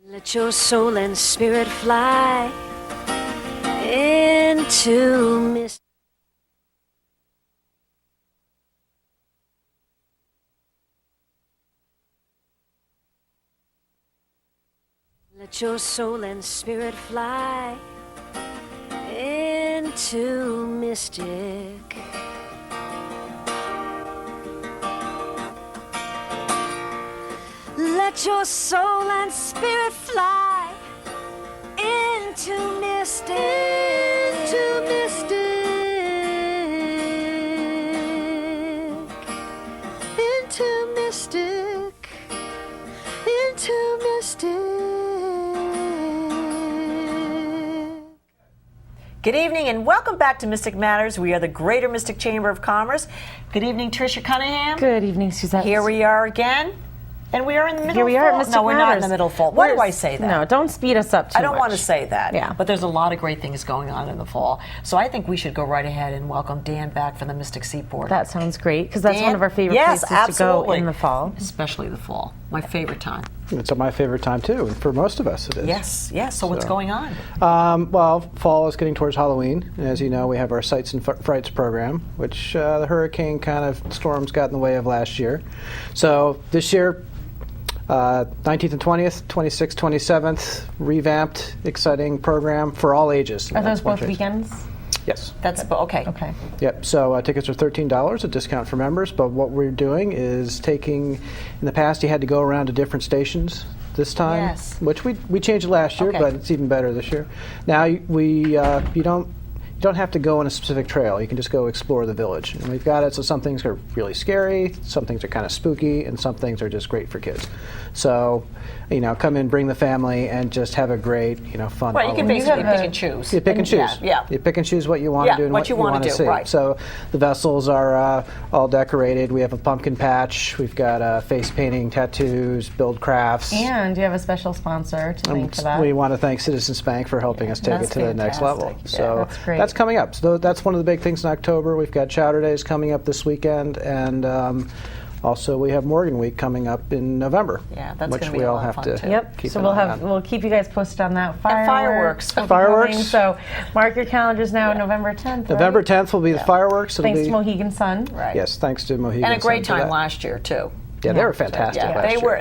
Let your soul and spirit fly into mist. Let your soul and spirit fly into mystic. Let your soul and spirit fly into mystic. Into mystic. Into mystic. Into mystic. Good evening and welcome back to Mystic Matters. We are the Greater Mystic Chamber of Commerce. Good evening, Tricia Cunningham. Good evening, Suzette. Here we are again. And we are in the middle Here we of are fall. at Mystic No, we're not in the Matters. middle of fall. Why do I say that? No, don't speed us up too much. I don't want to say that. Yeah. But there's a lot of great things going on in the fall. So I think we should go right ahead and welcome Dan back from the Mystic Seaport. That sounds great, because that's Dan? one of our favorite Yes, places to go absolutely. in the fall. Especially the fall. My favorite time. It's my favorite time too, and for most of us it is. Yes, yes. So what's going on? Well, fall is getting towards Halloween. As you know, we have our Sights and Frights program, which the hurricane kind of storms got in the way of last year. So this year, 19th and 20th, 26th, 27th, revamped, exciting program for all ages. Are That's those one both change. weekends? Yes. That's okay. Okay. Yep. So tickets are $13, a discount for members. But what we're doing is taking. In the past, you had to go around to different stations. This time, Yes. which we changed it last year, Okay. but it's even better this year. Now you don't have to go on a specific trail. You can just go explore the village, and we've got it. So some things are really scary, some things are kind of spooky, and some things are just great for kids. So, come in, bring the family, and just have a great, fun. Well, you can Halloween. basically pick and choose. You pick and choose. Yeah. You pick and choose what you want to do and what what you you wanna want to do, see. right. So the vessels are all decorated. We have a pumpkin patch. We've got face painting, tattoos, build crafts. And you have a special sponsor to thank for that. We want to thank Citizens Bank for helping us take it That's to the next level. fantastic. So that's great. that's coming up. So that's one of the big things in October. We've got Chowder Days coming up this weekend, and also we have Morgan Week coming up in November. Yeah, that's which gonna be we a all lot of have fun, to too. Yep. keep So an we'll eye on. we'll keep you guys posted on that. fireworks. will be Fireworks. coming, so mark your calendars now. November 10th. November right? 10th will be the fireworks. It'll Thanks be to Mohegan Sun. Right. yes, thanks to Mohegan. And a great Sun for time that. last year too. Yeah, they were fantastic Yeah, last they year. were.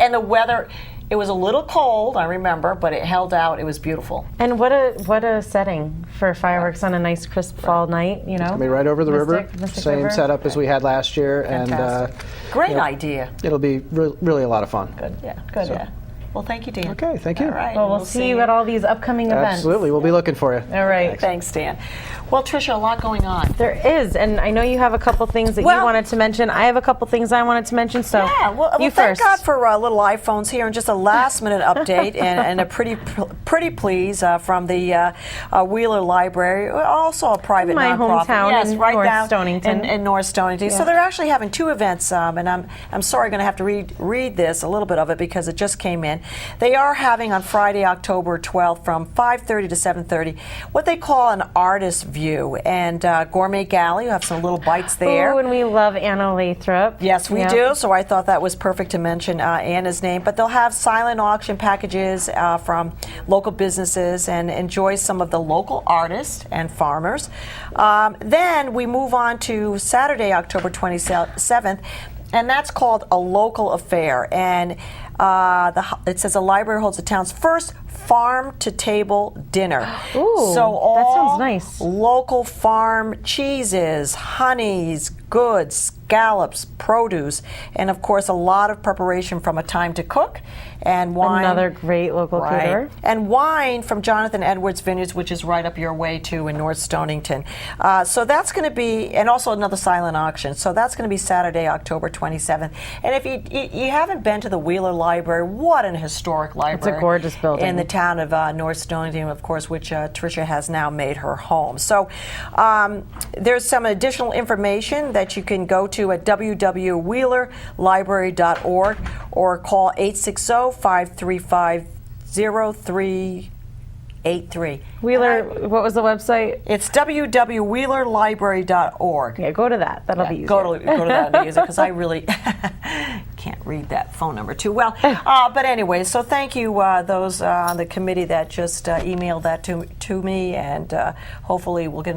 And the weather, it was a little cold, I remember, but it held out. It was beautiful. And what a setting for fireworks on a nice crisp fall night. It'll be right over the river. Mystic Same River. setup as we had last year, Fantastic. and Great idea. it'll be really a lot of fun. Good. Yeah. Good. So- Yeah. Well, thank you, Dan. Okay, thank you. All right. Well, we'll see you at all these upcoming events. Absolutely, we'll be looking for you. All right. Thanks, Dan. Well, Tricia, a lot going on. There is, and I know you have a couple things that Well- you wanted to mention. I have a couple things I wanted to mention, so Yeah, well, you thank first. God for little iPhones here, and just a last-minute update and a pretty please from the Wheeler Library, also a private My nonprofit. hometown yes, in right North down Stonington. In North Stonington. So Yeah. they're actually having two events, and I'm sorry, going to have to read this a little bit of it because it just came in. They are having on Friday, October 12th, from 5:30 to 7:30, what they call an artist view and gourmet galley. You have some little bites there. Ooh, and we love Anna Lathrop. Yes, we Yep. do. So I thought that was perfect to mention Anna's name. But they'll have silent auction packages from local businesses and enjoy some of the local artists and farmers. Then we move on to Saturday, October 27th, and that's called a local affair. And it says the library holds the town's first farm-to-table dinner. Ooh, so all that sounds nice. local farm cheeses, honeys, goods, scallops, produce, and of course a lot of preparation from A Time to Cook and wine. Another great local caterer. And wine from Jonathan Edwards Vineyards, which is right up your way too in North Stonington. So that's going to be, and also another silent auction. So that's going to be Saturday, October 27th. And if you haven't been to the Wheeler Library, what an historic library. It's a gorgeous building. In the town of North Stonington, of course, which Tricia has now made her home. So there's some additional information that you can go to at www.wheelerlibrary.org or call 860-535-0383. Wheeler, what was the website? It's www.wheelerlibrary.org. Yeah, go to that. That'll be easier. Go to that and use it because I really can't read that phone number too well. But anyway, so thank you, those on the committee that just emailed that to me, and hopefully we'll get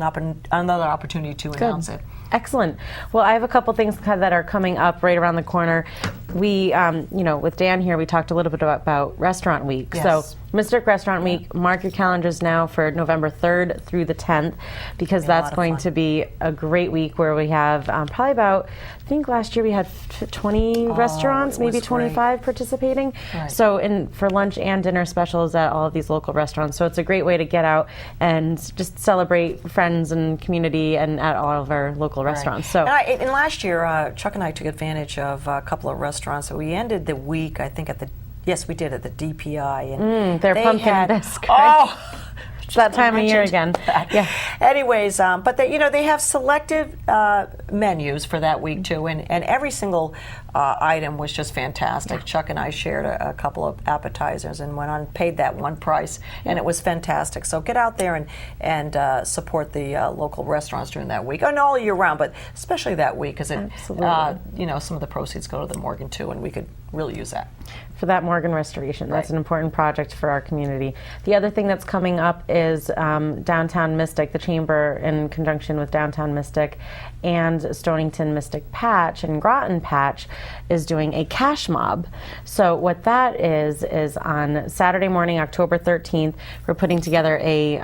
another opportunity to announce it. Excellent. Well, I have a couple things that are coming up right around the corner. We, with Dan here, we talked a little bit about Restaurant Week. Yes. So, Mystic Restaurant Week, mark your calendars now for November 3rd through the 10th, because that's going to be a great week where we have probably about, I think last year we had 20 restaurants, it was maybe 25 participating. Right. So, for lunch and dinner specials at all of these local restaurants. So, it's a great way to get out and just celebrate friends and community and at all of our local restaurants. So, And last year, Chuck and I took advantage of a couple of restaurants. So we ended the week, I think, at the DPI, and their they pumpkin had, bisque, right? Oh, it's that time of year again. Yeah. Anyways, but they have selective menus for that week too, and every single item was just fantastic. Chuck and I shared a couple of appetizers and went on and paid that one price, and it was fantastic. So get out there and support the local restaurants during that week, and all year round, but especially that week, because some of the proceeds go to the Morgan too, and we could really use that for that Morgan restoration. That's an important project for our community. The other thing that's coming up is Downtown Mystic, the Chamber in conjunction with Downtown Mystic and Stonington Mystic Patch and Groton Patch is doing a cash mob. So what that is on Saturday morning, October 13th, we're putting together a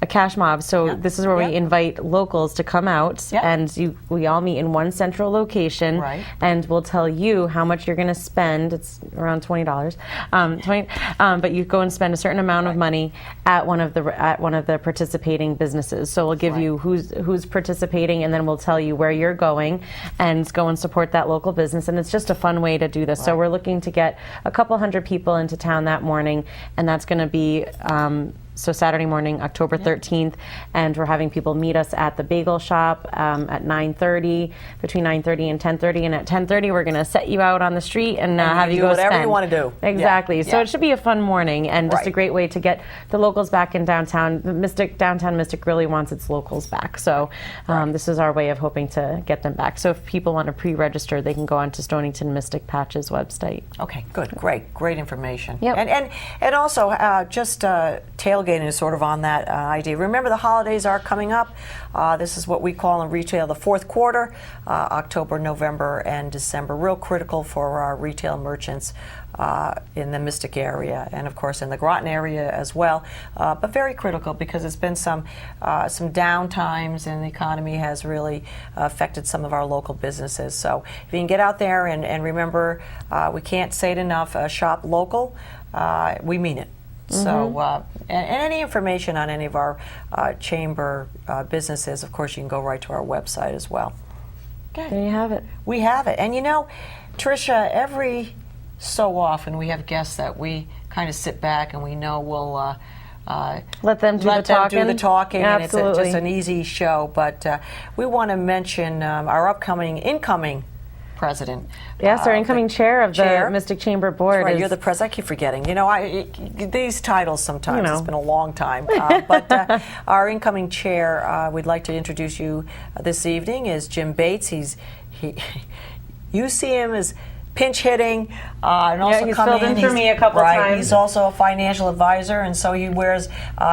cash mob. So this is where we invite locals to come out, and we all meet in one central location, and we'll tell you how much you're going to spend. It's around $20, but you go and spend a certain amount of money at one of the participating businesses. So we'll give you who's participating, and then we'll tell you where you're going, and go and support that local business. And it's just a fun way to do this. So we're looking to get a couple hundred people into town that morning, and that's going to be so Saturday morning, October 13th, and we're having people meet us at the bagel shop at 9:30, between 9:30 and 10:30, and at 10:30 we're going to set you out on the street and have you go whatever spend. you want to do. Exactly. So it should be a fun morning, and just a great way to get the locals back in downtown. Downtown Mystic really wants its locals back, so this is our way of hoping to get them back. So if people want to pre-register, they can go on to Stonington Mystic Patch's website. Okay, good, great information. Yep. And also just tailgating is sort of on that idea. Remember, the holidays are coming up. This is what we call in retail the fourth quarter, October, November, and December. Real critical for our retail merchants in the Mystic area, and of course in the Groton area as well. But very critical because it's been some down times, and the economy has really affected some of our local businesses. So if you can get out there and remember, we can't say it enough, shop local, we mean it. So, and any information on any of our chamber businesses, of course, you can go right to our website as well. Okay. There you have it. We have it. And Tricia, every so often we have guests that we kind of sit back and we know we'll let them do the talking. And Absolutely. it's just an easy show. But we want to mention our incoming president. Yes, our incoming chair of the Mystic Chamber Board. That's right, you're the president. I keep forgetting. These titles sometimes, it's been a long time. But our incoming chair, we'd like to introduce you this evening, is Jim Bates. You see him as pinch hitting, and also he's coming filled in for me a couple times. He's also a financial advisor, and so he wears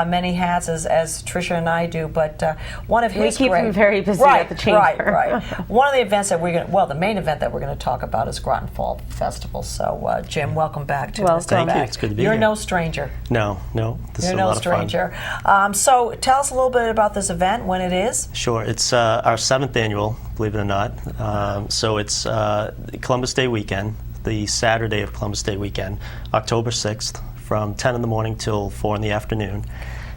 many hats as Tricia and I do. But one of his we keep him very busy at the chamber. Right. One of the events that the main event that we're going to talk about is Groton Fall Festival. So, Jim, welcome back to Mystic. Thank you. It's good to be here. You're no stranger. No. This is a lot of fun. You're no stranger. So, tell us a little bit about this event, when it is. Sure. It's our 7th annual, believe it or not. So it's Columbus Day weekend, the Saturday of Columbus Day weekend, October 6th, from 10 in the morning till 4 in the afternoon.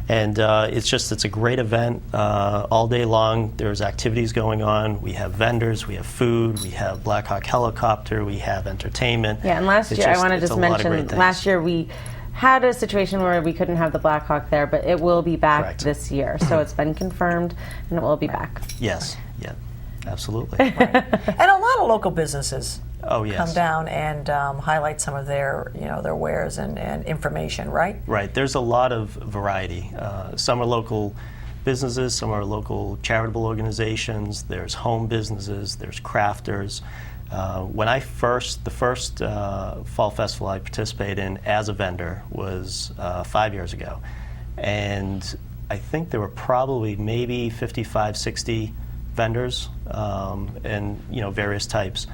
And it's a great event all day long. There's activities going on. We have vendors, we have food, we have Black Hawk helicopter, we have entertainment. Yeah, and last year, I want to just mention, last year we had a situation where we couldn't have the Black Hawk there, but it will be back this year. So it's been confirmed, and it will be back. Yes, absolutely. And a lot of local businesses come down and highlight some of their wares and information, right? Right. There's a lot of variety. Some are local businesses, some are local charitable organizations, there's home businesses, there's crafters, When the first fall festival I participated in as a vendor was 5 years ago, and I think there were probably maybe 55, 60 vendors, and various types.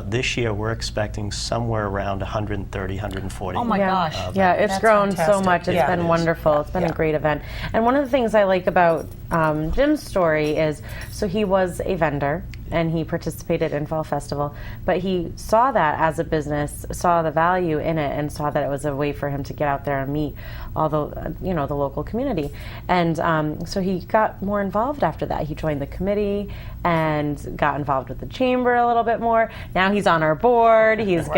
This year, we're expecting somewhere around 130, 140. Oh my gosh. Yeah, it's That's grown so fantastic. much. It's Yeah. been wonderful. It's been a great event. And one of the things I like about Jim's story is, so he was a vendor and he participated in Fall Festival, but he saw that as a business, saw the value in it, and saw that it was a way for him to get out there and meet all the, the local community. And so he got more involved after that. He joined the committee and got involved with the chamber a little bit more. Now he's on our board. He's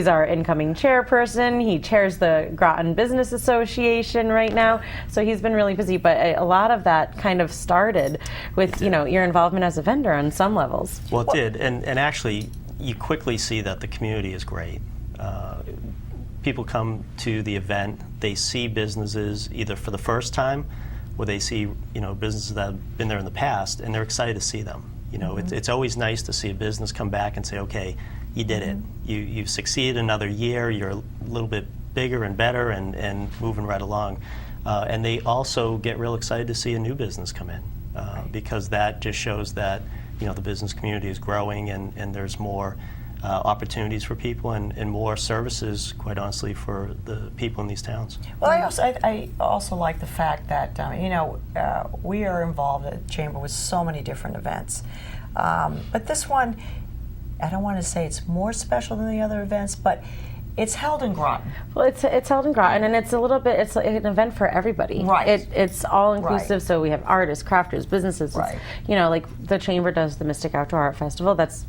our incoming chairperson. He chairs the Groton Business Association right now. So he's been really busy. But a lot of that kind of started with your involvement as a vendor on some levels. Well, it did, and actually, you quickly see that the community is great. People come to the event, they see businesses either for the first time, or they see businesses that have been there in the past, and they're excited to see them. It's always nice to see a business come back and say, okay, you did it. You succeeded another year. You're a little bit bigger and better, and moving right along. And they also get real excited to see a new business come in, because that just shows that the business community is growing, and there's more opportunities for people, and more services, quite honestly, for the people in these towns. Well, I also like the fact that we are involved at the Chamber with so many different events, but this one, I don't want to say it's more special than the other events, but it's held in Groton. Well, it's held in Groton, and it's an event for everybody. Right. It's all inclusive. Right. So we have artists, crafters, businesses. Right. Like the Chamber does the Mystic Outdoor Art Festival. That's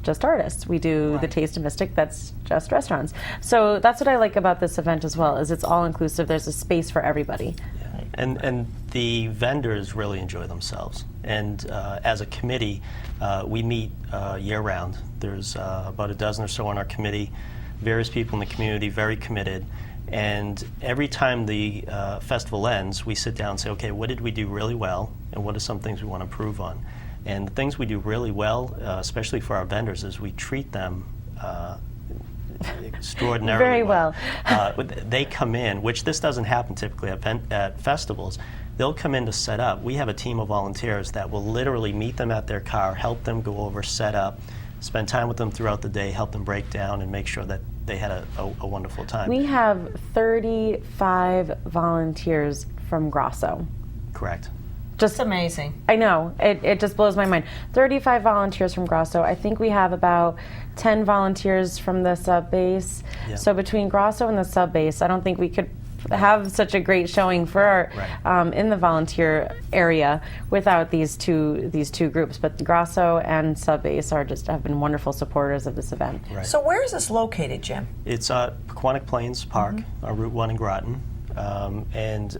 just artists. We do the Taste of Mystic. That's just restaurants. So that's what I like about this event as well. Is it's all inclusive. There's a space for everybody. Yeah. And the vendors really enjoy themselves. And as a committee, we meet year round. There's about a dozen or so on our committee. Various people in the community, very committed, and every time the festival ends, we sit down and say, okay, what did we do really well, and what are some things we want to improve on? And the things we do really well, especially for our vendors, is we treat them extraordinarily Very well. They come in, which this doesn't happen typically at festivals. They'll come in to set up. We have a team of volunteers that will literally meet them at their car, help them go over, set up, spend time with them throughout the day, help them break down, and make sure that they had a wonderful time. We have 35 volunteers from Grosso. Correct. Just amazing. I know. It just blows my mind. 35 volunteers from Grosso. I think we have about 10 volunteers from the sub base. Yeah. So between Grosso and the sub base, I don't think we could have such a great showing for our in the volunteer area without these two groups. But Grosso and Subbase have been wonderful supporters of this event. Right. So where is this located, Jim? It's Pequannock Plains Park, Route 1 in Groton. And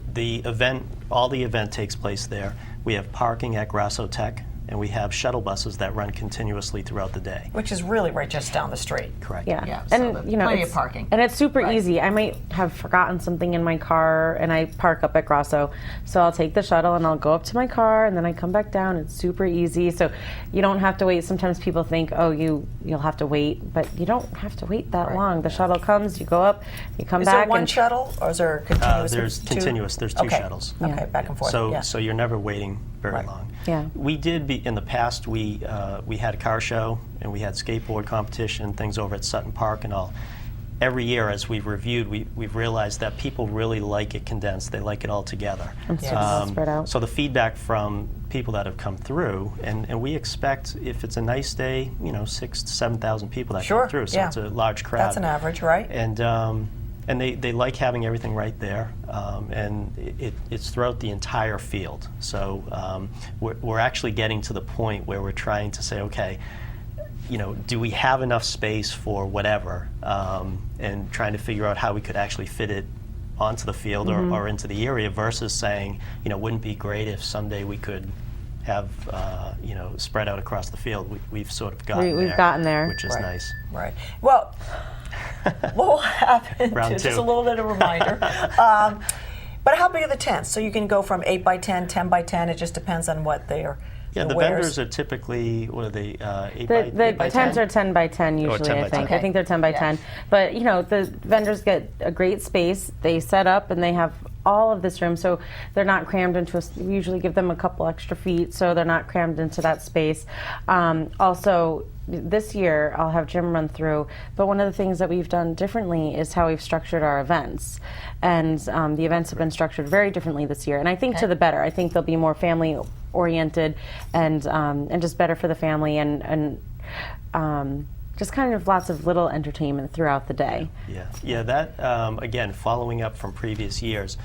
all the event takes place there. We have parking at Grosso Tech, and we have shuttle buses that run continuously throughout the day. Which is really right just down the street. Correct. Yeah, so and plenty it's of parking. and it's super Right. easy. I might have forgotten something in my car, and I park up at Grosso, so I'll take the shuttle and I'll go up to my car, and then I come back down. It's super easy, so you don't have to wait. Sometimes people think, oh, you'll have to wait, but you don't have to wait that long. The shuttle comes, you go up, you come Is back. there one and shuttle, or is there continuous? There's two? continuous. There's two Okay. shuttles. Okay, back and forth. So you're never waiting very Right. long. Yeah. We did in the past. We had a car show, and we had skateboard competition, things over at Sutton Park and all. Every year, as we've reviewed, we've realized that people really like it condensed. They like it all together. And spread out. So the feedback from people that have come through, and we expect, if it's a nice day, 6,000 to 7,000 people that Sure, come through. So yeah. it's a large crowd. That's an average, right? And they like having everything right there, and it's throughout the entire field. So we're actually getting to the point where we're trying to say, okay, do we have enough space for whatever, and trying to figure out how we could actually fit it onto the field or into the area versus saying, wouldn't it be great if someday we could have, spread out across the field. We've sort of gotten there, which is Right. nice. Right. Well, what will happen, Round just two. a little bit of a reminder, but how big are the tents? So you can go from 8 by 10, 10 by 10, it just depends on what they're Yeah, the wares? vendors are typically, what are they, 8 The by 8 by tents 10? are 10 by 10 usually, 10 by I think. 10. I think they're 10 by 10. But, you know, the vendors get a great space. They set up and they have all of this room, so they're not crammed into we usually give them a couple extra feet, so they're not crammed into that space. Also, this year, I'll have Jim run through, but one of the things that we've done differently is how we've structured our events. And the events have been structured very differently this year, and I think to the better. I think they'll be more family oriented and just better for the family and just kind of lots of little entertainment throughout the day. Yeah, that, again, following up from previous years,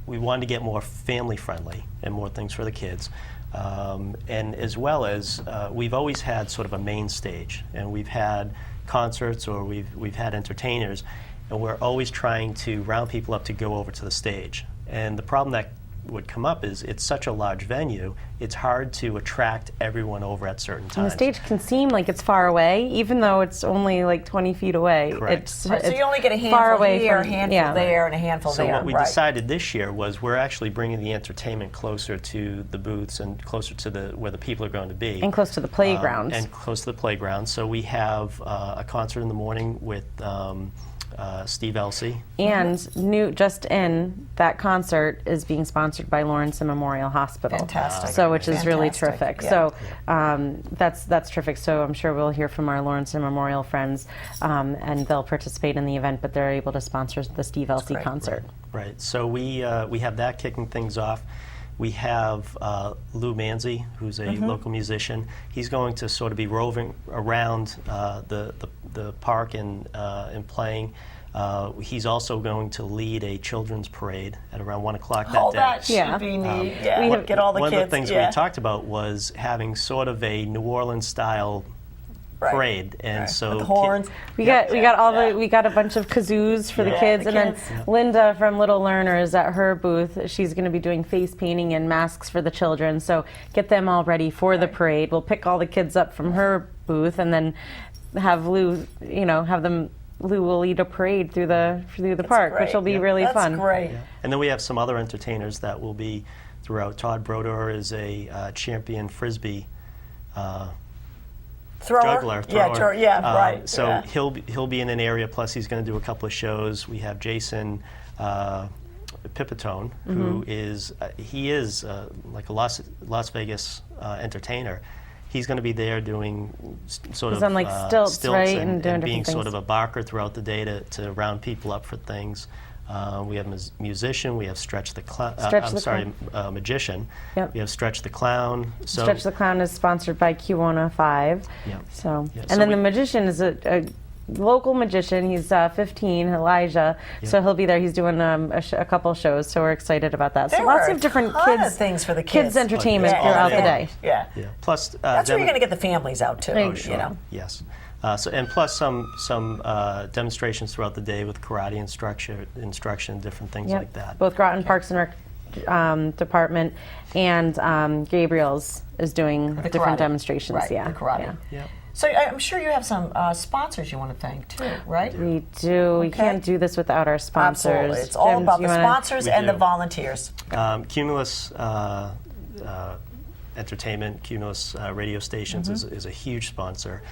we wanted to get more family friendly and more things for the kids. And as well as, we've always had sort of a main stage, and we've had concerts or we've had entertainers, and we're always trying to round people up to go over to the stage. And the problem that would come up is it's such a large venue, it's hard to attract everyone over at certain times. And the stage can seem like it's far away, even though it's only like 20 feet away. Correct. It's, Right, so it's you only get a far handful away here, a from, handful there, and a handful So there. what we right. decided this year was we're actually bringing the entertainment closer to the booths and closer to where the people are going to be. And close to the playground. And close to the playground. So we have a concert in the morning with Steve Elsey. And just in that concert is being sponsored by Lawrence and Memorial Hospital. Fantastic. So which is really Fantastic, terrific. yeah. So that's terrific. So I'm sure we'll hear from our Lawrence and Memorial friends, and they'll participate in the event, but they're able to sponsor the Steve Elsey great. concert. Right. So we have that kicking things off. We have Lou Manzi, who's a local musician. He's going to sort of be roving around the park and playing. He's also going to lead a children's parade at around 1 o'clock that day. That should Yeah. be neat. We Get all the One kids. of the things we talked about was having sort of a New Orleans style parade, and so With the horns. We got a bunch of kazoos for the kids, the and kids. then Linda from Little Learners at her booth. She's going to be doing face painting and masks for the children. So get them all ready for the parade. We'll pick all the kids up from her booth, and then have Lou, Lou will lead a parade through the park, which will be really fun. That's great. And then we have some other entertainers that will be throughout. Todd Brodeur is a champion Frisbee Thrower? thrower. Right. So yeah. he'll be in an area. Plus, he's going to do a couple of shows. We have Jason Pipitone, who is like a Las Vegas entertainer. He's going to be there doing sort He's of on, like, stilts, right, and doing being different sort things. of a barker throughout the day to round people up for things. We have a musician. We have Stretch the Clown. Magician. Yep. We have Stretch the Clown. So Stretch the Clown is sponsored by Kiwanis 5. Yeah. So, Yeah, and so then we- the magician is a local magician. He's 15, Elijah. So he'll be there. He's doing a couple shows. So we're excited about that. There so lots were of different a ton kids of things for the kids. entertainment Yeah, throughout yeah. the day. Yeah. Yeah. Plus, That's where you're going to get the families out too. Oh, You know. Yes. And plus some demonstrations throughout the day with karate instruction, different things Yep. like that. Both Groton Parks and Rec department and Gabriel's is doing The different karate. demonstrations. Right. Yeah. The karate. Yeah. Yep. So I'm sure you have some sponsors you want to thank too, right? We do. We can't do this without our sponsors. Absolutely. It's all Jim, about do the you wanna- sponsors We and the do. volunteers. Cumulus Entertainment, Cumulus radio stations is a huge sponsor.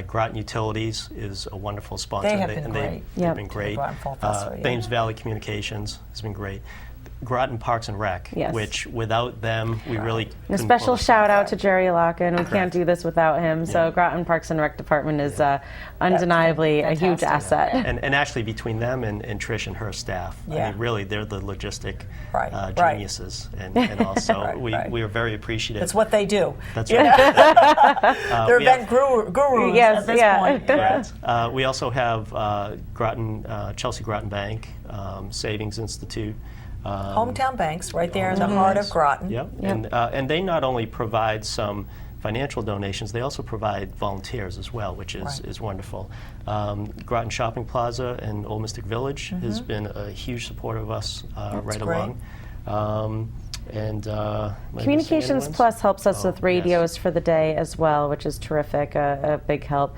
Groton Utilities is a wonderful sponsor. They have been great. They've Yep. been great. Groton Fall Festival, yeah. Thames Valley Communications has been great. Groton Parks and Rec, Yes. which without them, we really And a couldn't special pull this shout out to Jerry Locken. We can't Correct. do this without him. So Groton Parks and Rec Department is undeniably a huge fantastic. asset. And actually, between them and Trish and her staff, Yeah. I mean, really, they're the logistic Right, right. geniuses, and also Right, right. we are very appreciative. That's what they do. That's You right. know? They're we have- event gurus Yes, at this yeah. point. Correct. We also have Chelsea Groton Bank, Savings Institute. Hometown banks, right there in the heart of Groton. Yep. And they not only provide some financial donations, they also provide volunteers as well, which is wonderful. Groton Shopping Plaza and Old Mystic Village has been a huge supporter of us right great. along. And am I missing Communications anyone? Plus helps us with yes. radios for the day as well, which is terrific, a big help.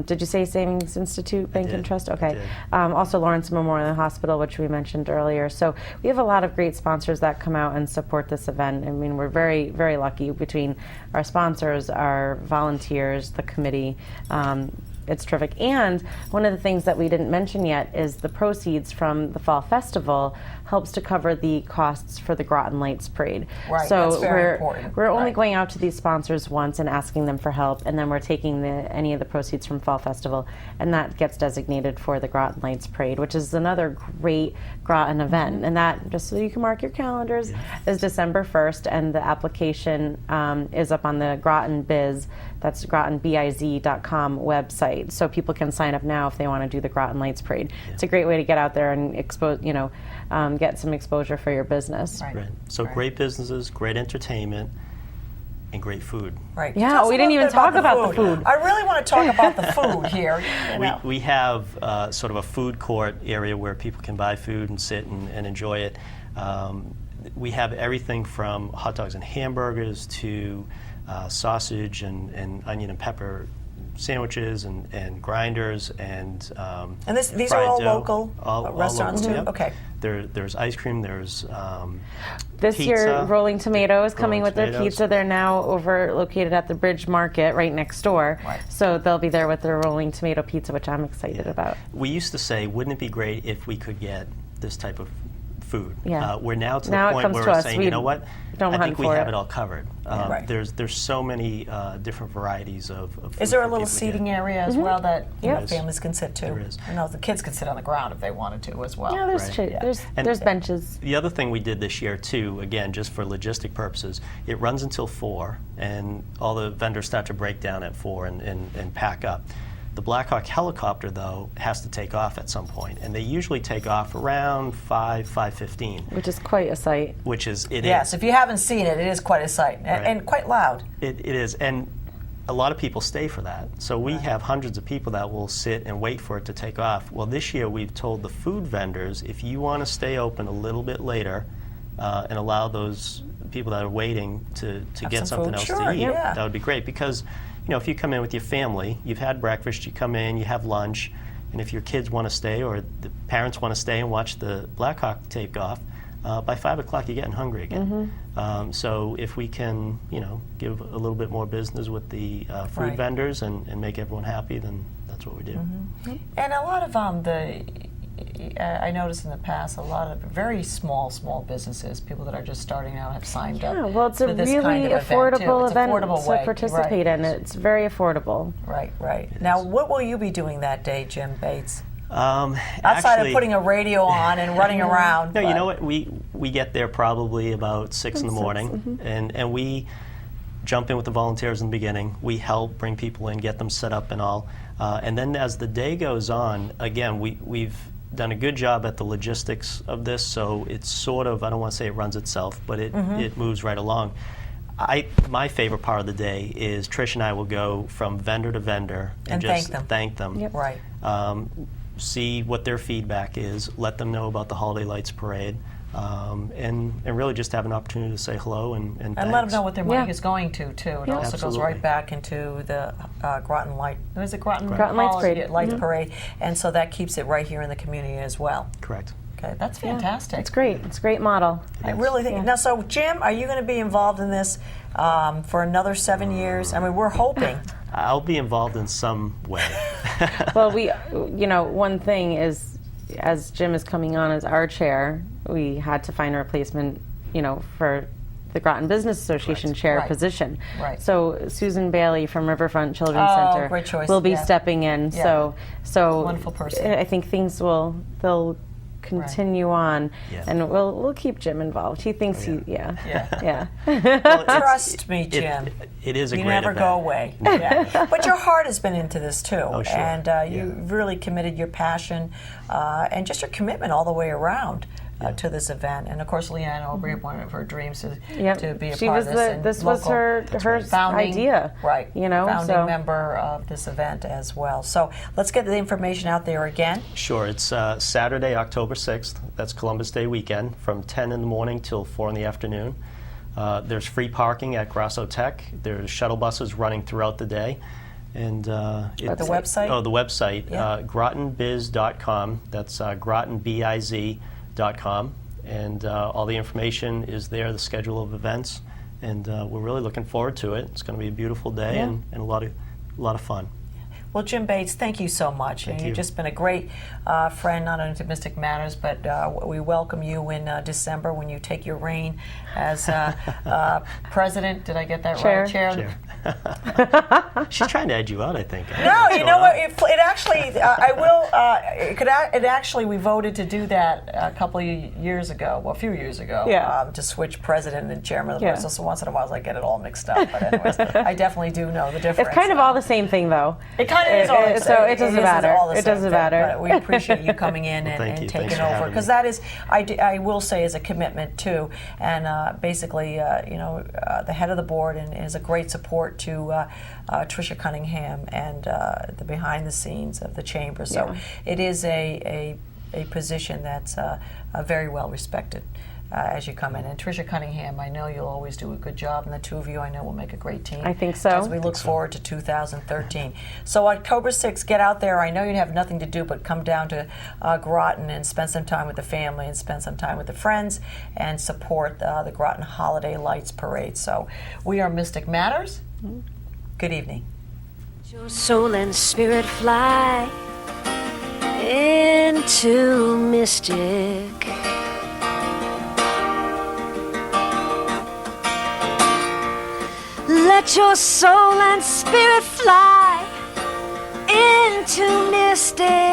Did you say Savings Institute Bank and did. Trust? I Okay. did. Also Lawrence Memorial Hospital, which we mentioned earlier. So we have a lot of great sponsors that come out and support this event. I mean, we're very, very lucky between our sponsors, our volunteers, the committee. It's terrific. And one of the things that we didn't mention yet is the proceeds from the Fall Festival helps to cover the costs for the Groton Lights Parade. Right, So that's very important. we're only Right. going out to these sponsors once and asking them for help, and then we're taking any of the proceeds from Fall Festival, and that gets designated for the Groton Lights Parade, which is another great Groton event. And that, just so you can mark your calendars, is December 1st, and the application is up on the Groton Biz, that's GrotonBiz.com website. So people can sign up now if they want to do the Groton Lights Parade. It's a great way to get out there and expose, get some exposure for your business. Right. Right. So great businesses, great entertainment, and great food. Right. Yeah, Tell us we a didn't little even bit talk about the food. I really want to talk about the food here. you know. We have sort of a food court area where people can buy food and sit and enjoy it. We have everything from hot dogs and hamburgers to sausage and onion and pepper sandwiches and grinders and And these are fried all dough. local All restaurants local, too? yep. Okay. There's ice cream. There's This year, pizza. Rolling Tomato is coming Rolling with their Tomatoes. pizza. They're now located at the Bridge Market right next door. Right. So they'll be there with their Rolling Tomato pizza, which I'm excited about. We used to say, wouldn't it be great if we could get this type of food? Yeah. We're now to Now it the point comes where to we're us. saying, We you know what? don't I hunt think we for have it. it all covered. Right. There's so many different varieties of food. Is there a for little people to seating get. area as well that Yep. families can sit to? There is. I know the kids could sit on the ground if they wanted to as well. Yeah, there's Right. chi- there's And- there's benches. The other thing we did this year too, again, just for logistic purposes, it runs until 4, and all the vendors start to break down at 4 and pack up. The Black Hawk helicopter, though, has to take off at some point, and they usually take off around 5:15, Which is quite a sight. which is it Yes, is. if you haven't seen it, it is quite a sight and quite loud. It is, and a lot of people stay for that. So we have hundreds of people that will sit and wait for it to take off. Well, this year we've told the food vendors, if you want to stay open a little bit later and allow those people that are waiting to get some something food. else Sure, to eat, yeah. that would be great. Because, if you come in with your family, you've had breakfast, you come in, you have lunch, and if your kids want to stay or the parents want to stay and watch the Black Hawk take off, by 5 o'clock you're getting hungry again. So if we can, give a little bit more business with the food Right. vendors and make everyone happy, then that's what we do. And a lot of I noticed in the past, a lot of very small businesses, people that are just starting out, have signed up. Yeah, well, it's a for this really kind of affordable It's event affordable to way. participate in. It's very affordable. Right. Now, what will you be doing that day, Jim Bates? Outside Actually, of putting a radio on and running around. no, you but- know what? We get there probably about 6 in the morning, and we jump in with the volunteers in the beginning. We help bring people in, get them set up and all. And then as the day goes on, again, we've done a good job at the logistics of this, so it's sort of, I don't want to say it runs itself, but it moves right along. My favorite part of the day is Trish and I will go from vendor to vendor And just thank them. Yep. Right. See what their feedback is, let them know about the Holiday Lights Parade, and really just have an opportunity to say hello and And thanks. let them know what their money Yeah. is going to, too. It Yeah. also goes Absolutely. right back into the Groton Light. Is it Groton Groton Lights Holiday Parade. Lights Parade? And so that keeps it right here in the community as well. Correct. Okay, that's fantastic. It's great. It's a great model. I really think. Now, so Jim, are you going to be involved in this for another 7 years? I mean, we're hoping. I'll be involved in some way. Well, one thing is, as Jim is coming on as our chair, we had to find a replacement, for the Groton Business Association Right. chair Right. position. Right. So Susan Bailey from Riverfront Children's Oh, Center great choice, will be yeah. stepping in. Yeah. So Wonderful person. I think they'll continue on, Yeah. and we'll keep Jim involved. He thinks Yeah. yeah. Well, it's- Trust me, Jim. it is a You great never event. go away. Yeah. But your heart has been into this too, Oh, sure. and you really committed your passion and just your commitment all the way around. to this event. And of course, Leanne Aubrey, one of her dreams is Yep. to be a She part was of this. and this was local her founding idea, right? You know, founding so member of this event as well. So let's get the information out there again. Sure. It's Saturday, October 6th. That's Columbus Day weekend from 10 in the morning till 4 in the afternoon. There's free parking at Grasso Tech. There's shuttle buses running throughout the day. And The website? Oh, the website, Yeah. GrotonBiz.com. That's GrotonBiz.com. And all the information is there, the schedule of events. And we're really looking forward to it. It's going to be a beautiful day Yeah. and a lot of fun. Well, Jim Bates, thank you so much. And you. You've just been a great friend, not only to Mystic Matters, but we welcome you in December when you take your reign as president. Did I get that Chair. right? Chair. She's trying to edge you out, I think. No, you know what? It actually, I will. It actually, we voted to do that a couple of years ago, well, a few years ago, Yeah. to switch president and chairman of the Yeah. board. So once in a while, I get it all mixed up. But anyways, I definitely do know the difference. it's kind of all the same thing, though. It kind of is all the So same. it doesn't is matter. all the It same doesn't thing, matter. But we appreciate you coming in Well, thank and you. taking Thanks for over, having because me. that is, I will say, is a commitment too. And basically, the head of the board and is a great support to Tricia Cunningham and the behind the scenes of the chamber. So Yeah. it is a position that's very well respected. As you come in. And Tricia Cunningham, I know you'll always do a good job, and the two of you I know will make a great team. I think so. As we look forward to 2013. So October 6th, get out there. I know you have nothing to do but come down to Groton and spend some time with the family and spend some time with the friends and support the Groton Holiday Lights Parade. So we are Mystic Matters. Good evening. Your soul and spirit fly into mystic. Let your soul and spirit fly into mystic.